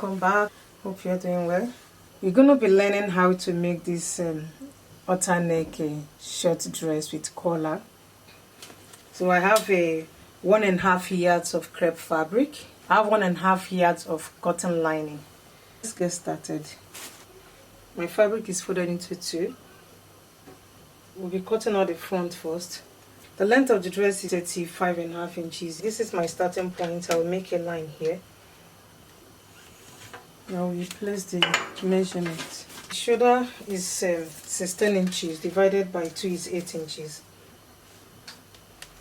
welcome back. Hope you're doing well. We're going to be learning how to make this halter neck short dress with collar. So I have a 1.5 yards of crepe fabric. I have 1.5 yards of cotton lining. Let's get started. My fabric is folded into two. We'll be cutting out the front first. The length of the dress is 35.5 inches. This is my starting point. I will make a line here. Now we place the measurement. The shoulder is 16 inches divided by 2 is 8 inches.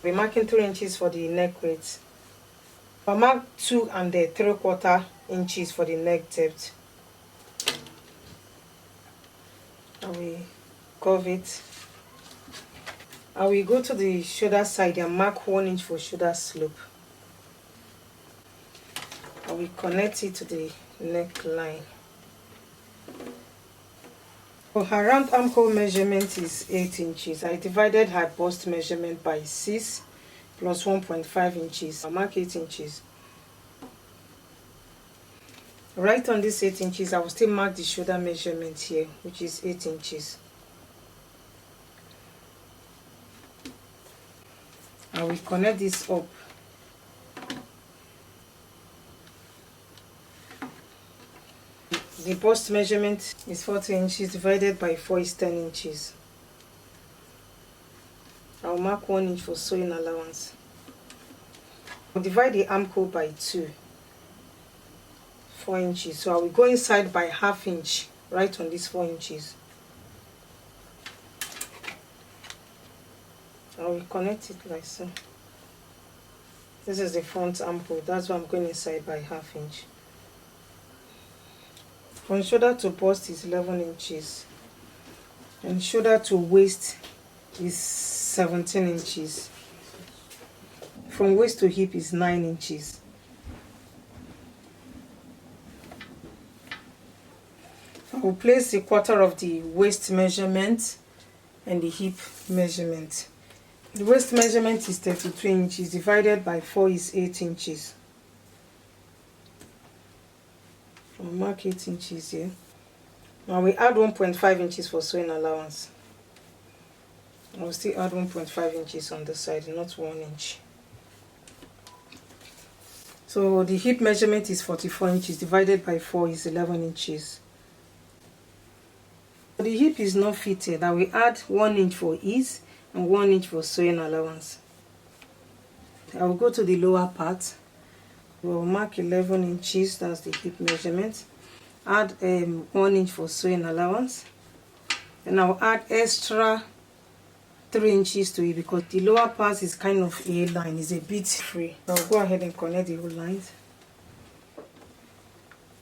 We're marking 3 inches for the neck width. I'll mark 2 3/4 inches for the neck depth. I will curve it. I will go to the shoulder side and mark 1 inch for shoulder slope. I will connect it to the neckline. For her round armhole measurement is 8 inches. I divided her bust measurement by 6 plus 1.5 inches. I'll mark 8 inches. Right on this 8 inches, I will still mark the shoulder measurement here, which is 8 inches. I will connect this up. The bust measurement is 40 inches divided by 4 is 10 inches. I will mark 1 inch for sewing allowance. I will divide the armhole by 2, 4 inches. So I will go inside by ½ inch right on these 4 inches. I will connect it like so. This is the front armhole. That's why I'm going inside by ½ inch. From shoulder to bust is 11 inches. And shoulder to waist is 17 inches. From waist to hip is 9 inches. I will place the quarter of the waist measurement and the hip measurement. The waist measurement is 32 inches divided by 4 is 8 inches. I'll mark 8 inches here. Now we add 1.5 inches for sewing allowance. I will still add 1.5 inches on the side, not 1 inch. So the hip measurement is 44 inches divided by 4 is 11 inches. The hip is not fitted. I will add 1 inch for ease and 1 inch for sewing allowance. I will go to the lower part. We'll mark 11 inches, that's the hip measurement. Add 1 inch for sewing allowance. And I'll add extra 3 inches to it because the lower part is kind of a line, it's a bit free. I'll go ahead and connect the whole lines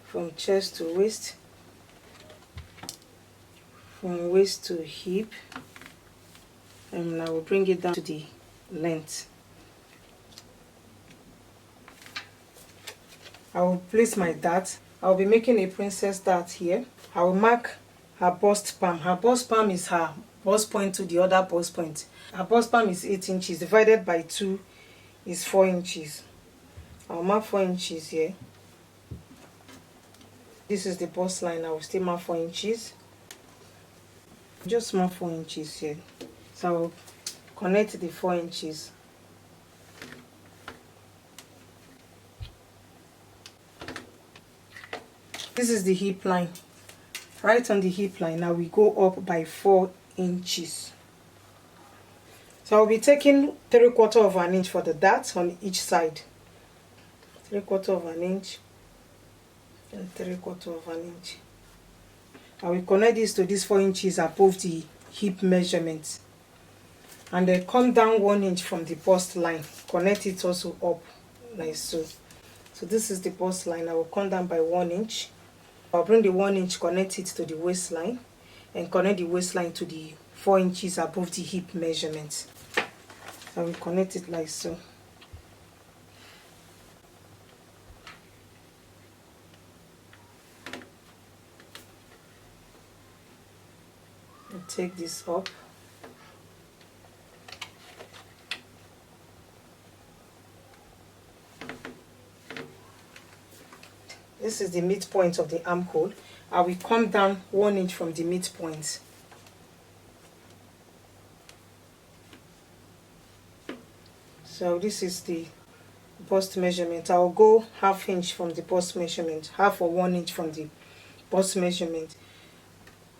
from chest to waist, from waist to hip, and I will bring it down to the length. I will place my dart. I will be making a princess dart here. I will mark her bust palm. Her bust palm is her bust point to the other bust point. Her bust palm is 8 inches divided by 2 is 4 inches. I will mark 4 inches here. This is the bust line. I will still mark 4 inches. Just mark 4 inches here. So I will connect the 4 inches. This is the hip line. Right on the hip line, now we go up by 4 inches. So I'll be taking 3/4 of an inch for the dart on each side. 3/4 of an inch and 3/4 of an inch. I will connect this to these 4 inches above the hip measurement. And then come down 1 inch from the bust line. Connect it also up like so. So this is the bust line. I will come down by 1 inch. I'll bring the 1 inch, connect it to the waistline, and connect the waistline to the 4 inches above the hip measurement. I will connect it like so. And take this up. this is the midpoint of the armhole. I will come down 1 inch from the midpoint. So this is the bust measurement. I'll go ½ inch from the bust measurement, half or 1 inch from the bust measurement.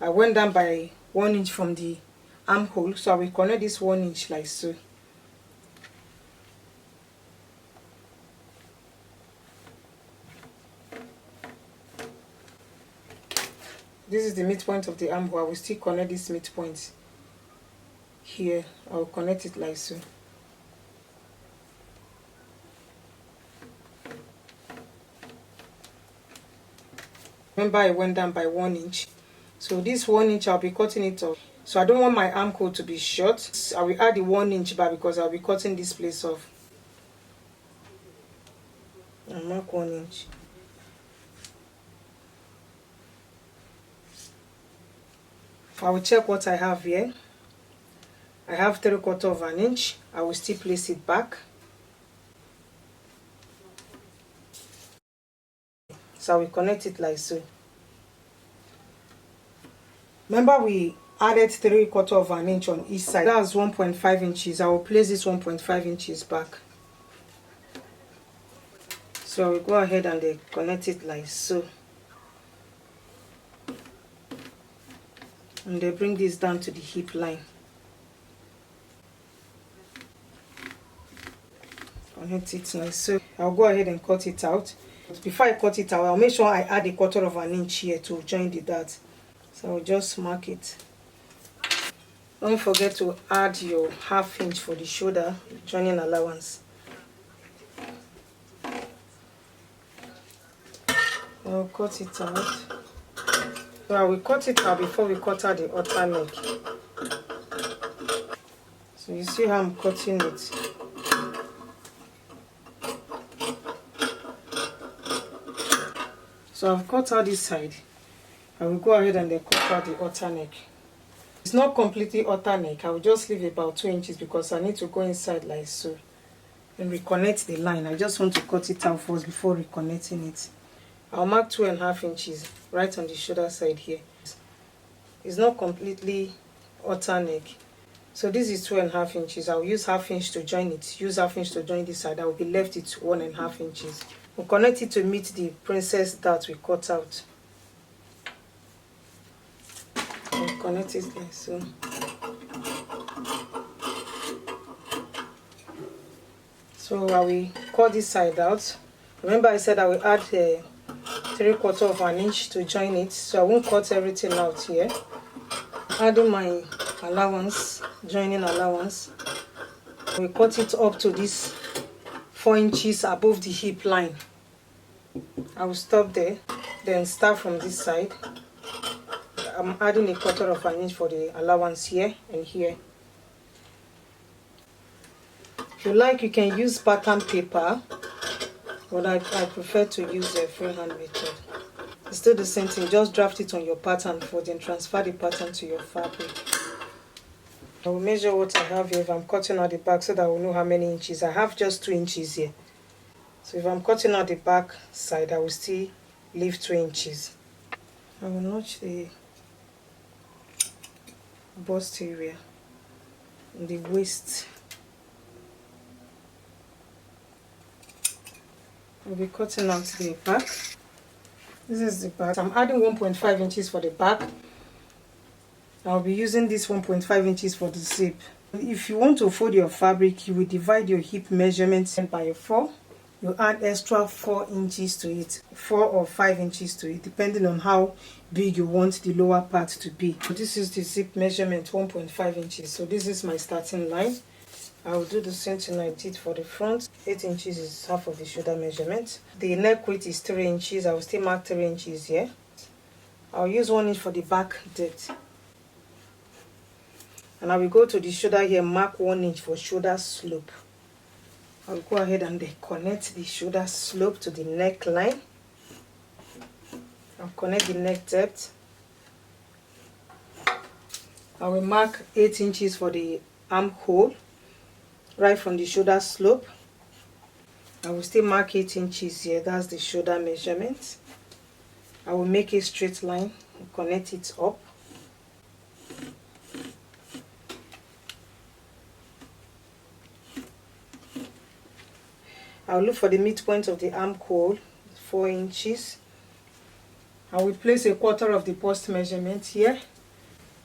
I went down by 1 inch from the armhole, so I will connect this 1 inch like so. This is the midpoint of the armhole. I will still connect this midpoint here. I will connect it like so. Remember, I went down by 1 inch. So this 1 inch, I'll be cutting it off. So I don't want my armhole to be short. I will add the 1 inch back because I'll be cutting this place off. I'll mark 1 inch. I will check what I have here. I have 3/4 of an inch. I will still place it back. So I will connect it like so. Remember, we added 3/4 of an inch on each side. That's 1.5 inches. I will place this 1.5 inches back. So I will go ahead and connect it like so. And they bring this down to the hip line. Connect it like so. I'll go ahead and cut it out. But before I cut it out, I'll make sure I add 1/4 of an inch here to join the dart. So I'll just mark it. Don't forget to add your ½ inch for the shoulder joining allowance. I'll cut it out. So I will cut it out before we cut out the outer neck. So you see how I'm cutting it. So I've cut out this side. I will go ahead and cut out the outer neck. It's not completely outer neck. I will just leave about 2 inches because I need to go inside like so and reconnect the line. I just want to cut it out first before reconnecting it. I'll mark 2.5 inches right on the shoulder side here. It's not completely outer neck. So this is 2.5 inches. I'll use ½ inch to join it. Use ½ inch to join this side. I will be left it 1.5 inches. We'll connect it to meet the princess dart we cut out. I'll connect it like so. So I will cut this side out. Remember, I said I will add 3/4 of an inch to join it, so I won't cut everything out here. Adding my allowance, joining allowance. We cut it up to this 4 inches above the hip line. I will stop there, then start from this side. I'm adding 1/4 of an inch for the allowance here and here. If you like, you can use pattern paper, but I prefer to use a freehand method. It's still the same thing, just draft it on your pattern for then transfer the pattern to your fabric. I will measure what I have here if I'm cutting out the back so that I will know how many inches. I have just 2 inches here. So if I'm cutting out the back side, I will still leave 2 inches. I will notch the bust area and the waist. I'll be cutting out the back. This is the back. I'm adding 1.5 inches for the back. I'll be using this 1.5 inches for the zip. If you want to fold your fabric, you will divide your hip measurements by 4. You add extra 4 inches to it, 4 or 5 inches to it, depending on how big you want the lower part to be. So this is the zip measurement, 1.5 inches. So this is my starting line. I will do the same thing I did for the front. 8 inches is half of the shoulder measurement. The neck width is 3 inches. I will still mark 3 inches here. I'll use 1 inch for the back depth. And I will go to the shoulder here, mark 1 inch for shoulder slope. I'll go ahead and connect the shoulder slope to the neckline. I'll connect the neck depth. I will mark 8 inches for the armhole, right from the shoulder slope. I will still mark 8 inches here. That's the shoulder measurement. I will make a straight line and connect it up. I'll look for the midpoint of the armhole, 4 inches. I will place a quarter of the bust measurement here.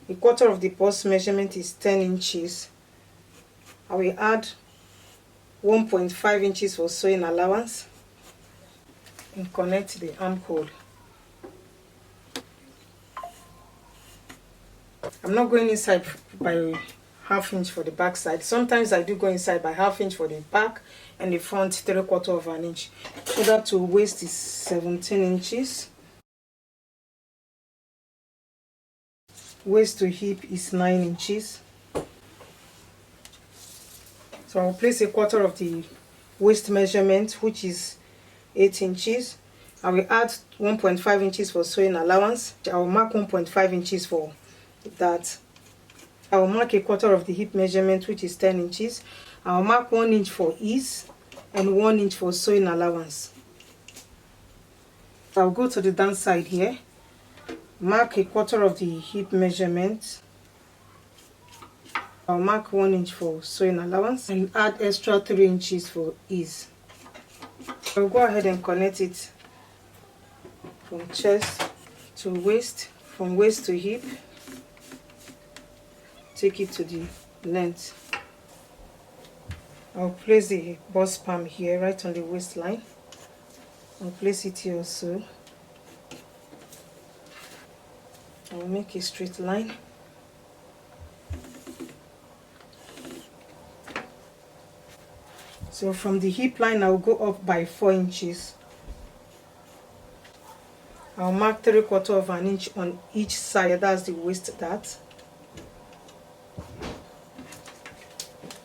A quarter of the bust measurement is 10 inches. I will add 1.5 inches for sewing allowance and connect the armhole. I'm not going inside by ½ inch for the back side. Sometimes I do go inside by ½ inch for the back and the front 3/4 of an inch. Shoulder to waist is 17 inches. Waist to hip is 9 inches. So I'll place a quarter of the waist measurement, which is 8 inches. I will add 1.5 inches for sewing allowance. I will mark 1.5 inches for that. I will mark a quarter of the hip measurement, which is 10 inches. I will mark 1 inch for ease and 1 inch for sewing allowance. I'll go to the down side here, mark a quarter of the hip measurement. I'll mark 1 inch for sewing allowance and add extra 3 inches for ease. I'll go ahead and connect it from chest to waist, from waist to hip. Take it to the length. I'll place the bust palm here right on the waistline. I'll place it here also. I'll make a straight line. So from the hip line, I'll go up by 4 inches. I'll mark 3/4 of an inch on each side. That's the waist dart.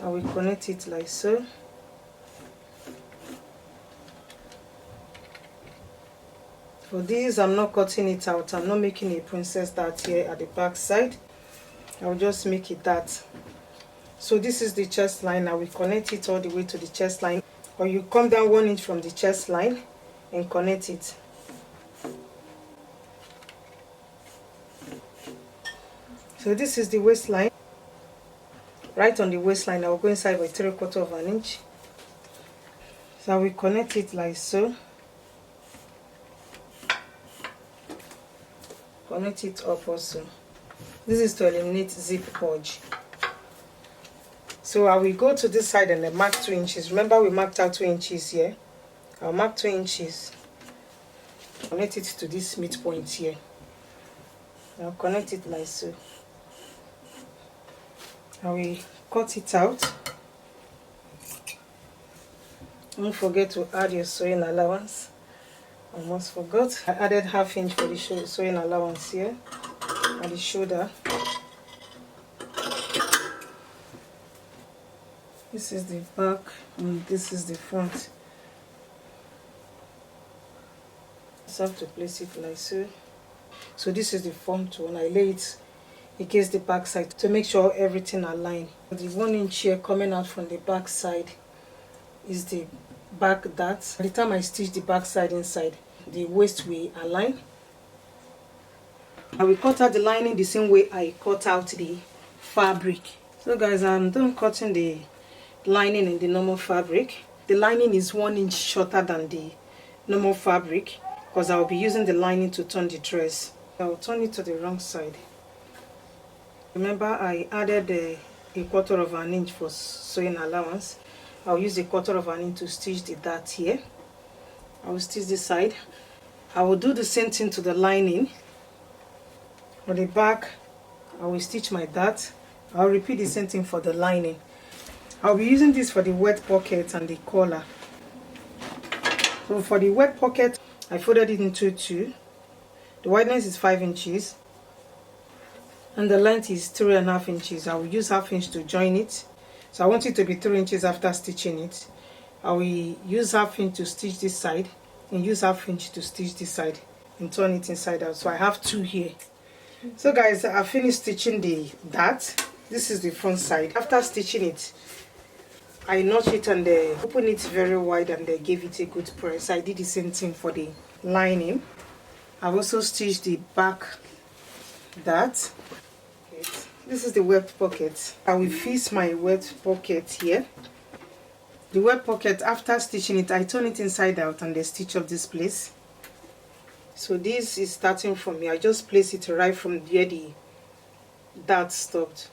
I will connect it like so. For this, I'm not cutting it out. I'm not making a princess dart here at the back side. I'll just make it that. So this is the chest line. I will connect it all the way to the chest line. Or you come down 1 inch from the chest line and connect it. So this is the waistline. Right on the waistline, I will go inside by 3/4 of an inch. So I will connect it like so. Connect it up also. This is to eliminate zip bulge. So I will go to this side and then mark 2 inches. Remember we marked out 2 inches here. I'll mark 2 inches. Connect it to this midpoint here. I'll connect it like so. I will cut it out. Don't forget to add your sewing allowance. Almost forgot. I added ½ inch for the sewing allowance here at the shoulder. This is the back and this is the front. Just have to place it like so. So this is the front one. I lay it against the back side to make sure everything aligns. The 1 inch here coming out from the back side is the back dart. By the time I stitch the back side inside, the waist will align. I will cut out the lining the same way I cut out the fabric. So guys, I'm done cutting the lining in the normal fabric. The lining is 1 inch shorter than the normal fabric because I'll be using the lining to turn the dress. I'll turn it to the wrong side. Remember I added a 1/4 of an inch for sewing allowance. I'll use a 1/4 of an inch to stitch the dart here. I will stitch this side. I will do the same thing to the lining. For the back, I will stitch my dart. I'll repeat the same thing for the lining. I'll be using this for the wet pocket and the collar. So for the wet pocket, I folded it into 2. The wideness is 5 inches. And the length is 3.5 inches. I will use ½ inch to join it. So I want it to be 3 inches after stitching it. I will use ½ inch to stitch this side and use ½ inch to stitch this side and turn it inside out. So I have 2 here. So guys, I finished stitching the dart. This is the front side. After stitching it, I notched it and opened it very wide and gave it a good press. I did the same thing for the lining. I've also stitched the back dart. This is the weft pocket. I will fix my weft pocket here. The weft pocket, after stitching it, I turn it inside out and then stitch up this place. So this is starting from here. I just place it right from where the dart stopped.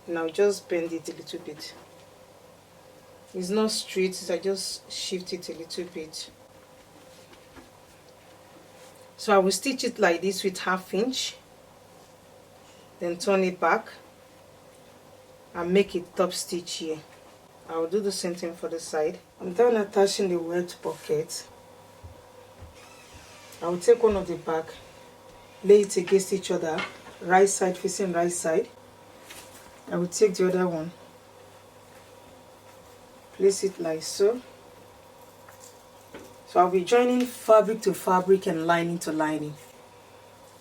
Now just bend it a little bit. It's not straight, so I just shift it a little bit. So I will stitch it like this with 1/2 inch. Then turn it back and make a top stitch here. I will do the same thing for the side. I'm done attaching the weft pocket. I will take one of the back, lay it against each other, right side facing right side. I will take the other one, place it like so. So I'll be joining fabric to fabric and lining to lining.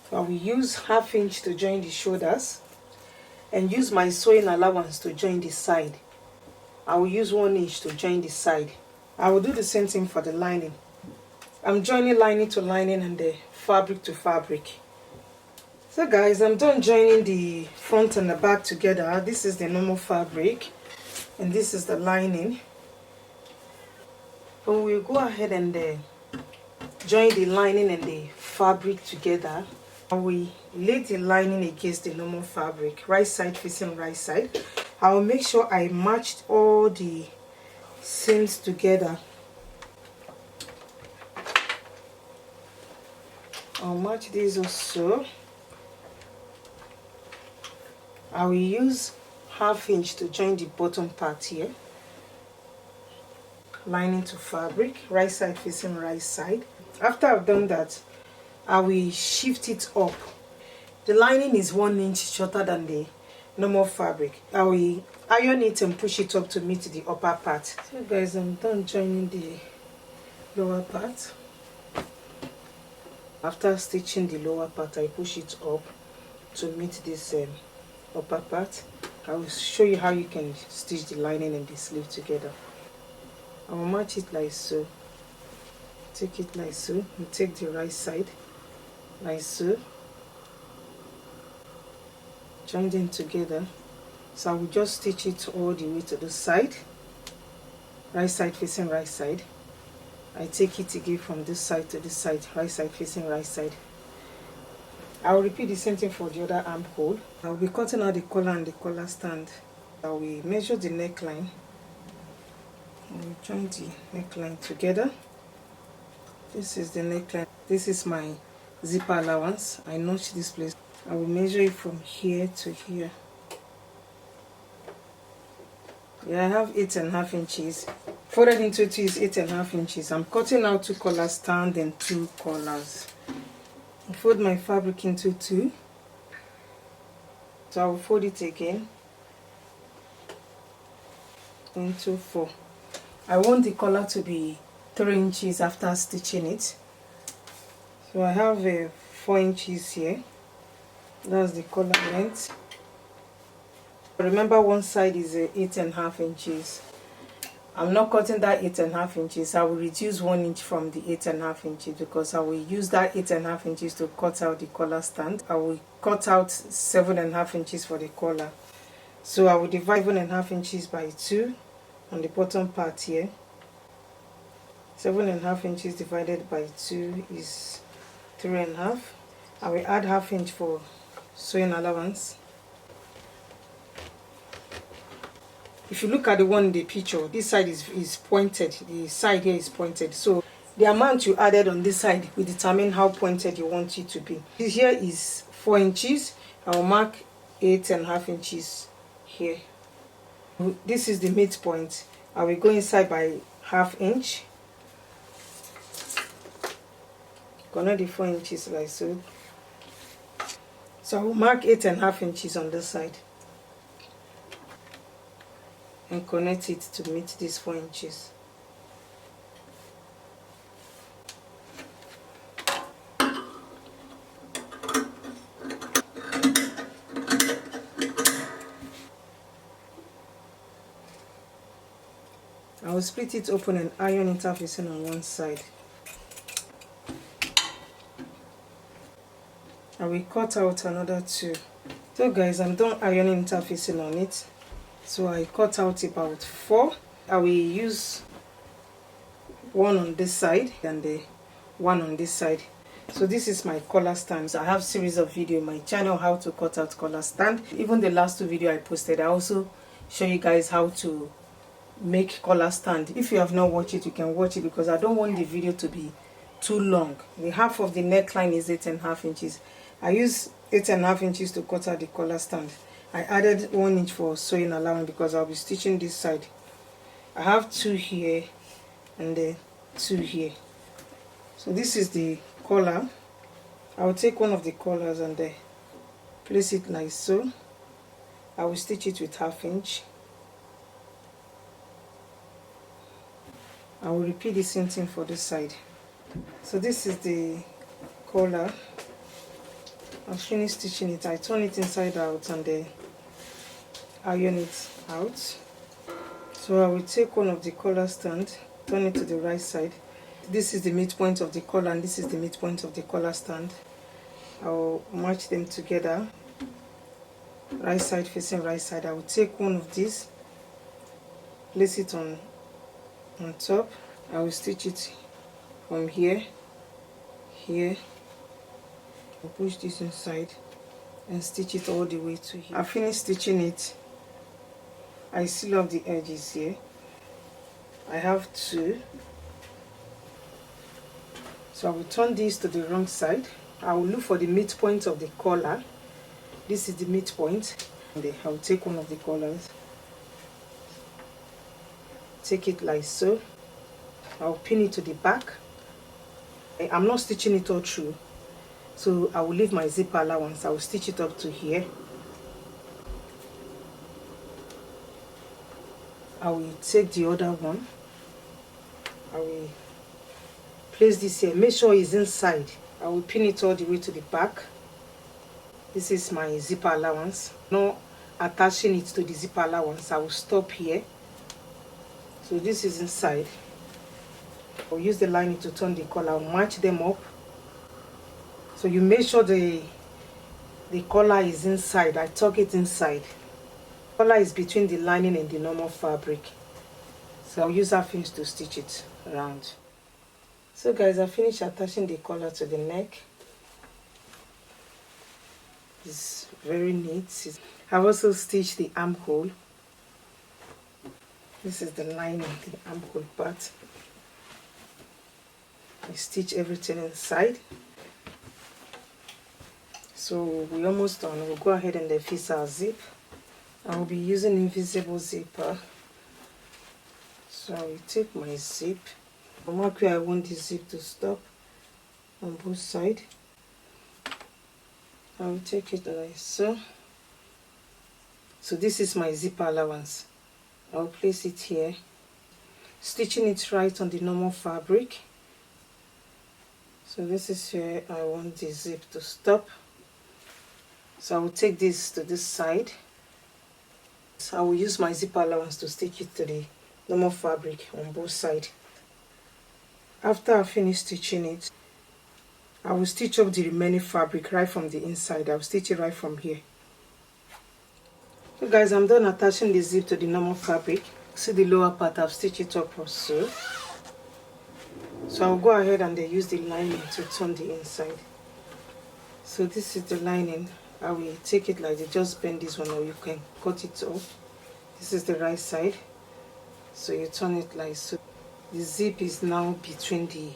So I will use 1/2 inch to join the shoulders and use my sewing allowance to join the side. I will use 1 inch to join the side. I will do the same thing for the lining. I'm joining lining to lining and the fabric to fabric. So guys, I'm done joining the front and the back together. This is the normal fabric and this is the lining. So we'll go ahead and join the lining and the fabric together. We lay the lining against the normal fabric, right side facing right side. I will make sure I matched all the seams together. I'll match these also. I will use 1/2 inch to join the bottom part here. Lining to fabric, right side facing right side. After I've done that, I will shift it up. The lining is 1 inch shorter than the normal fabric. I will iron it and push it up to meet the upper part. So guys, I'm done joining the lower part. After stitching the lower part, I push it up to meet this upper part. I will show you how you can stitch the lining and the sleeve together. I will match it like so. Take it like so and take the right side like so. Join them together. So I will just stitch it all the way to the side. Right side facing right side. I take it again from this side to this side, right side facing right side. I will repeat the same thing for the other armhole. I will be cutting out the collar and the collar stand. I will measure the neckline. I will join the neckline together. This is the neckline. This is my zipper allowance. I notch this place. I will measure it from here to here. Yeah, I have 8.5 inches. Folded into 2 is 8.5 inches. I'm cutting out 2 collar stand and 2 collars. I fold my fabric into 2. So I will fold it again into 4. I want the collar to be 3 inches after stitching it. So I have 4 inches here. That's the collar length. Remember, one side is 8.5 inches. I'm not cutting that 8.5 inches. I will reduce 1 inch from the 8.5 inches because I will use that 8.5 inches to cut out the collar stand. I will cut out 7.5 inches for the collar. So I will divide 7.5 inches by 2 on the bottom part here. 7.5 inches divided by 2 is 3.5. I will add 1/2 inch for sewing allowance. If you look at the one in the picture, this side is pointed, the side here is pointed. So the amount you added on this side will determine how pointed you want it to be. This here is 4 inches. I will mark 8.5 inches here. This is the midpoint. I will go inside by 1/2 inch. Connect the 4 inches like so. So I will mark 8.5 inches on this side and connect it to meet these 4 inches. I will split it open and iron interfacing on one side. will cut out another 2. So guys, I'm done ironing interfacing on it. So I cut out about 4. I will use one on this side and the one on this side. So this is my collar stand. I have series of video on my channel how to cut out collar stand. Even the last 2 video I posted, I also show you guys how to make collar stand. If you have not watched it, you can watch it, because I don't want the video to be too long. The half of the neckline is 8.5 inches. I use 8.5 inches to cut out the collar stand. I added 1 inch for sewing allowance because I'll be stitching this side. I have 2 here and then 2 here. So this is the collar. I will take one of the collars and then place it like so. I will stitch it with 1/2 inch. I will repeat the same thing for this side. So this is the collar. I'll finish stitching it. I turn it inside out and then iron it out. So I will take one of the collar stand, turn it to the right side. This is the midpoint of the collar and this is the midpoint of the collar stand. I'll match them together, right side facing right side. I will take one of these, place it on top. I will stitch it from here, I'll push this inside and stitch it all the way to here. I finished stitching it. I seal off the edges here. I have 2. So I will turn this to the wrong side. I will look for the midpoint of the collar. This is the midpoint. And I will take one of the collars, take it like so. I'll pin it to the back. I'm not stitching it all through, so I will leave my zipper allowance. I will stitch it up to here. I will take the other one. I will place this here. Make sure it's inside. I will pin it all the way to the back. This is my zipper allowance. Not attaching it to the zipper allowance. I will stop here. So this is inside. I'll use the lining to turn the collar. I'll match them up. So you make sure the collar is inside. I tuck it inside. The collar is between the lining and the normal fabric. So I'll use 1/2 inch to stitch it around. So guys, I finished attaching the collar to the neck. It's very neat. I've also stitched the armhole. This is the lining, the armhole part. I stitch everything inside. So we're almost done. We'll go ahead and fix our zip. I will be using invisible zipper. So I will take my zip. I'll mark where I want the zip to stop on both sides. I will take it like so. So this is my zipper allowance. I'll place it here, stitching it right on the normal fabric. So this is where I want the zip to stop. So I will take this to this side. So I will use my zipper allowance to stitch it to the normal fabric on both sides. After I finish stitching it, I will stitch up the remaining fabric right from the inside. I will stitch it right from here. So guys, I'm done attaching the zip to the normal fabric. See the lower part, I've stitched it up also. So I'll go ahead and use the lining to turn the inside. So this is the lining. I will take it like this. Just bend this one or you can cut it off. This is the right side. So you turn it like so. The zip is now between the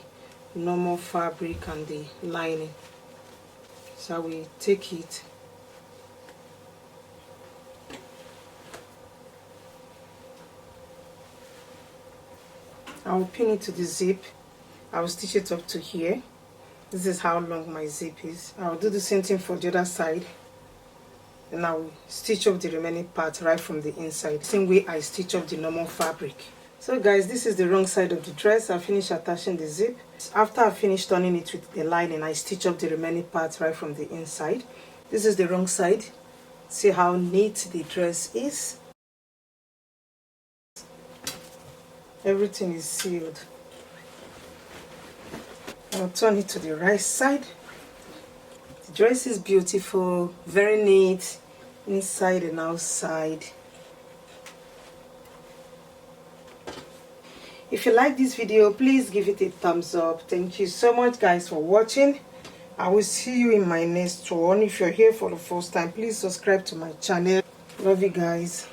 normal fabric and the lining. So I will take it. I will pin it to the zip. I will stitch it up to here. This is how long my zip is. I will do the same thing for the other side. And I will stitch up the remaining part right from the inside. Same way I stitch up the normal fabric. So guys, this is the wrong side of the dress. I finished attaching the zip. After I finish turning it with the lining, I stitch up the remaining parts right from the inside. This is the wrong side. See how neat the dress is. Everything is sealed. I'll turn it to the right side. The Dress is beautiful, very neat inside and outside. If you like this video, please give it a thumbs up. Thank you so much guys for watching. I will see you in my next one. If you're here for the first time, please subscribe to my channel. Love you guys.